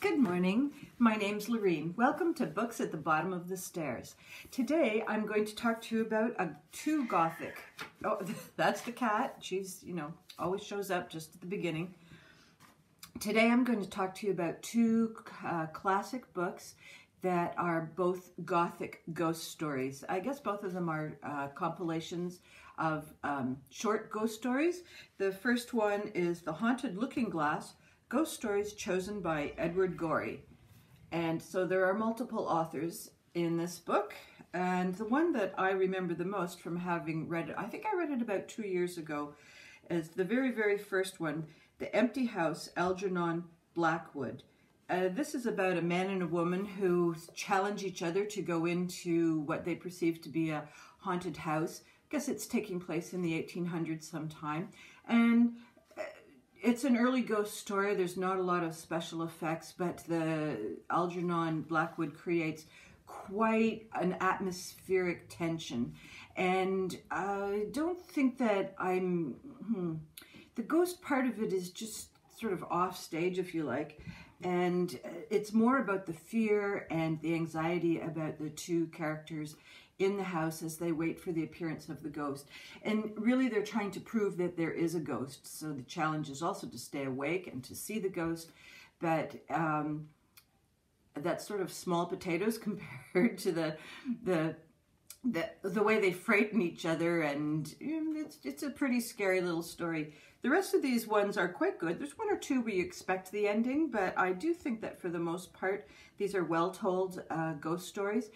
Good morning. My name's Lorene. Welcome to Books at the Bottom of the Stairs. Today I'm going to talk to you about two Gothic. Oh, that's the cat. She's, always shows up just at the beginning. Today I'm going to talk to you about two classic books that are both Gothic ghost stories. I guess both of them are compilations of short ghost stories. The first one is The Haunted Looking Glass, Ghost Stories Chosen by Edward Gorey. And so there are multiple authors in this book, and the one that I remember the most from having read it, I think I read it about 2 years ago, is the very, very first one, The Empty House, Algernon Blackwood. This is about a man and a woman who challenge each other to go into what they perceive to be a haunted house. I guess it's taking place in the 1800s sometime. And it's an early ghost story. There's not a lot of special effects, but the Algernon Blackwood creates quite an atmospheric tension. And I don't think that the ghost part of it is just sort of off stage, if you like. And it's more about the fear and the anxiety about the two characters in the house as they wait for the appearance of the ghost. And really they're trying to prove that there is a ghost. So the challenge is also to stay awake and to see the ghost. But that's sort of small potatoes compared to the way they frighten each other, and it's a pretty scary little story. The rest of these ones are quite good. There's one or two where you expect the ending, but I do think that for the most part, these are well-told ghost stories.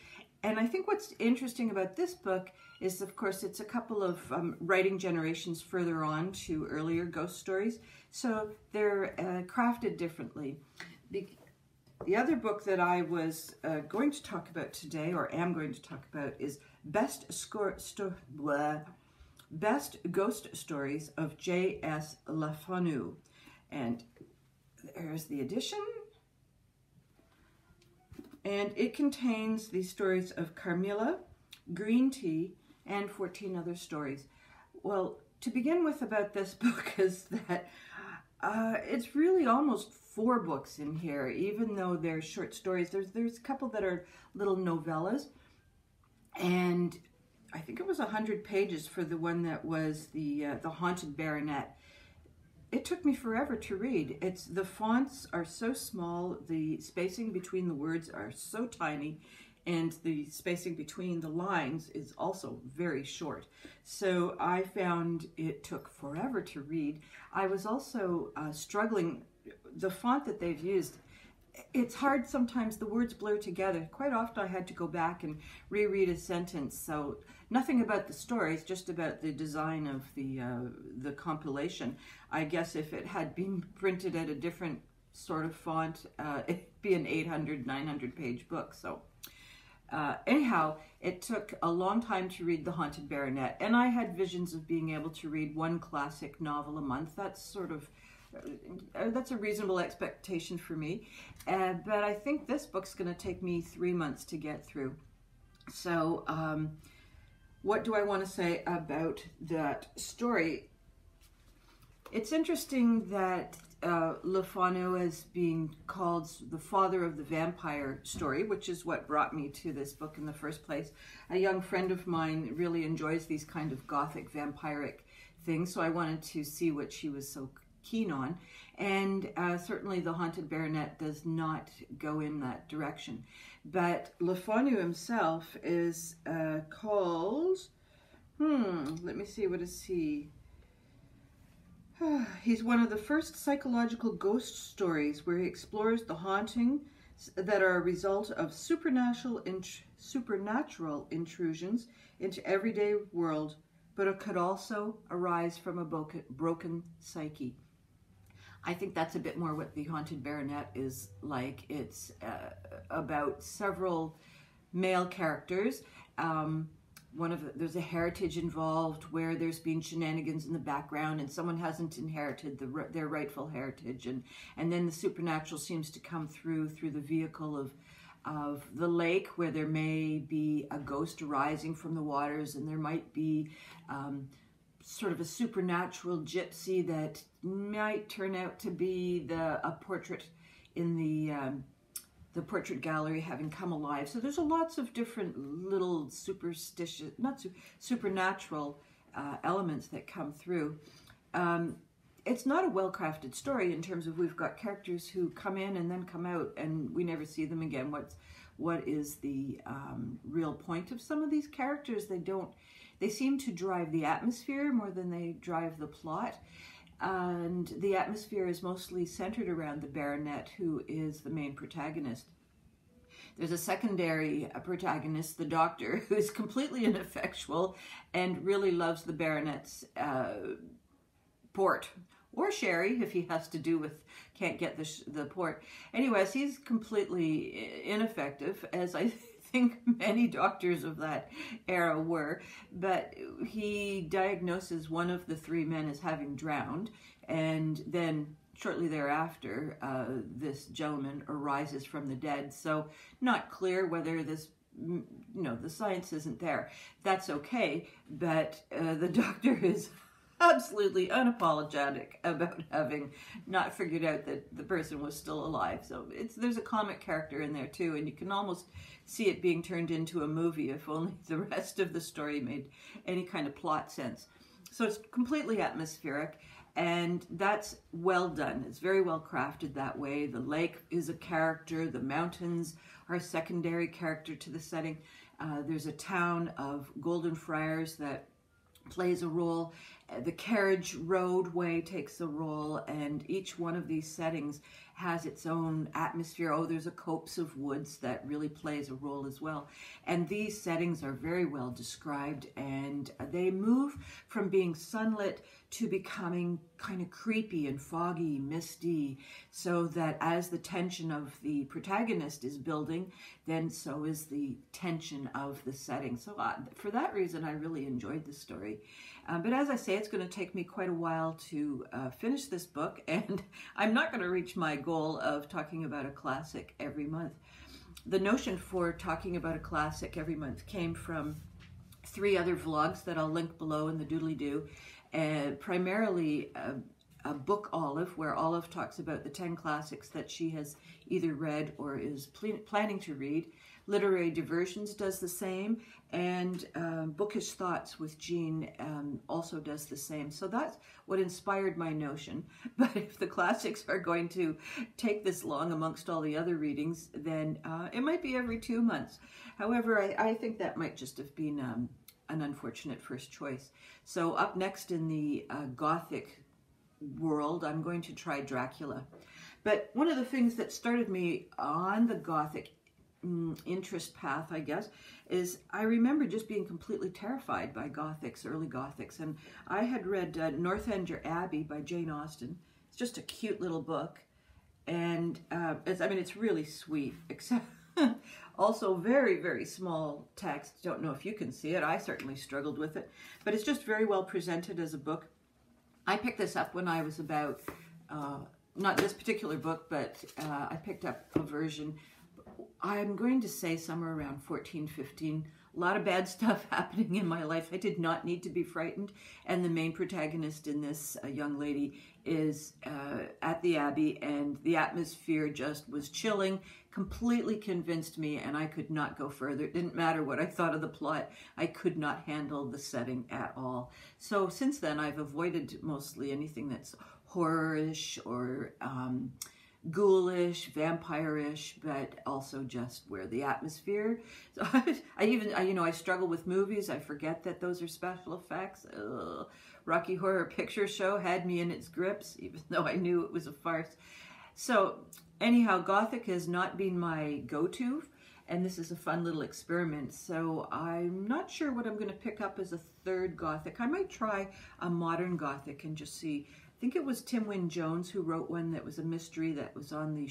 And I think what's interesting about this book is, of course, it's a couple of writing generations further on to earlier ghost stories. So they're crafted differently. The other book that I was going to talk about today, or am going to talk about, is Best Ghost Stories of J.S. Fanu. And there's the edition. And it contains the stories of Carmilla, Green Tea, and 14 other stories. Well, to begin with about this book is that it's really almost 4 books in here, even though they're short stories. There's a couple that are little novellas, and I think it was 100 pages for the one that was the Haunted Baronet. It took me forever to read. The fonts are so small, the spacing between the words are so tiny, and the spacing between the lines is also very short. So I found it took forever to read. I was also struggling. The font that they've used, it's hard sometimes, the words blur together. Quite often I had to go back and reread a sentence. So nothing about the stories, just about the design of the compilation. I guess if it had been printed at a different sort of font, it'd be an 800, 900 page book. So anyhow, it took a long time to read The Haunted Baronet, and I had visions of being able to read one classic novel a month. That's a reasonable expectation for me, but I think this book's going to take me 3 months to get through. So what do I want to say about that story? It's interesting that Fanu is being called the father of the vampire story, which is what brought me to this book in the first place. A young friend of mine really enjoys these kind of Gothic vampiric things, so I wanted to see what she was so keen on, and certainly The Haunted Baronet does not go in that direction. But Fanu himself is called, let me see, what is he? He's one of the first psychological ghost stories where he explores the hauntings that are a result of supernatural intrusions into everyday world, but it could also arise from a broken psyche. I think that's a bit more what The Haunted Baronet is like. It's about several male characters. There's a heritage involved where there's been shenanigans in the background and someone hasn't inherited their rightful heritage, and then the supernatural seems to come through the vehicle of the lake, where there may be a ghost arising from the waters, and there might be sort of a supernatural gypsy that might turn out to be a portrait in the portrait gallery having come alive. So there's lots of different little superstitious, not supernatural elements that come through. It's not a well-crafted story in terms of we've got characters who come in and then come out and we never see them again. What is the real point of some of these characters? They seem to drive the atmosphere more than they drive the plot. And the atmosphere is mostly centered around the baronet, who is the main protagonist. There's a secondary protagonist, the doctor, who is completely ineffectual and really loves the baronet's port, or sherry if he has to do with, can't get the port. Anyways, he's completely ineffective, as I think many doctors of that era were, but he diagnoses one of the three men as having drowned, and then shortly thereafter this gentleman arises from the dead. So not clear whether this, the science isn't there. That's okay, but the doctor is absolutely unapologetic about having not figured out that the person was still alive. So there's a comic character in there too, and you can almost see it being turned into a movie if only the rest of the story made any kind of plot sense. So it's completely atmospheric, and that's well done. It's very well crafted that way. The lake is a character, the mountains are a secondary character to the setting. There's a town of Golden Friars that plays a role. The carriage roadway takes a role, and each one of these settings has its own atmosphere. Oh, there's a copse of woods that really plays a role as well. And these settings are very well described, and they move from being sunlit to becoming kind of creepy and foggy, misty, so that as the tension of the protagonist is building, then so is the tension of the setting. So for that reason, I really enjoyed the story. But as I say, it's going to take me quite a while to finish this book, and I'm not going to reach my goal of talking about a classic every month. The notion for talking about a classic every month came from 3 other vlogs that I'll link below in the doodly-doo, primarily a book Olive, where Olive talks about the 10 classics that she has either read or is planning to read. Literary Diversions does the same, and Bookish Thoughts with Jean also does the same. So that's what inspired my notion. But if the classics are going to take this long amongst all the other readings, then it might be every 2 months. However, I think that might just have been an unfortunate first choice. So up next in the Gothic world, I'm going to try Dracula. But one of the things that started me on the Gothic interest path, I guess, is I remember just being completely terrified by Gothics, early Gothics. And I had read Northanger Abbey by Jane Austen. It's just a cute little book. And it's really sweet, except also very, very small text. Don't know if you can see it. I certainly struggled with it. But it's just very well presented as a book. I picked this up when I was about, not this particular book, but I picked up a version, I'm going to say somewhere around 14, 15. A lot of bad stuff happening in my life. I did not need to be frightened. And the main protagonist in this young lady is at the Abbey, and the atmosphere just was chilling, completely convinced me, and I could not go further. It didn't matter what I thought of the plot. I could not handle the setting at all. So since then, I've avoided mostly anything that's horror-ish or ghoulish, vampire-ish, but also just where the atmosphere. So I struggle with movies. I forget that those are special effects. Ugh. Rocky Horror Picture Show had me in its grips, even though I knew it was a farce. So anyhow, Gothic has not been my go-to, and this is a fun little experiment. So I'm not sure what I'm going to pick up as a third Gothic. I might try a modern Gothic and just see. I think it was Tim Wynne-Jones who wrote one that was a mystery that was on the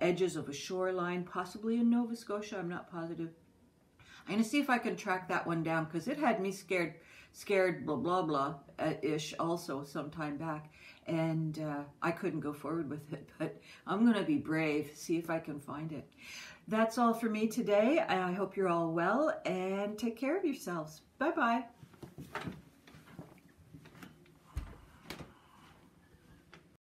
edges of a shoreline, possibly in Nova Scotia. I'm not positive. I'm going to see if I can track that one down, because it had me scared blah, blah, blah-ish also some time back. And I couldn't go forward with it, but I'm going to be brave, see if I can find it. That's all for me today. I hope you're all well, and take care of yourselves. Bye-bye.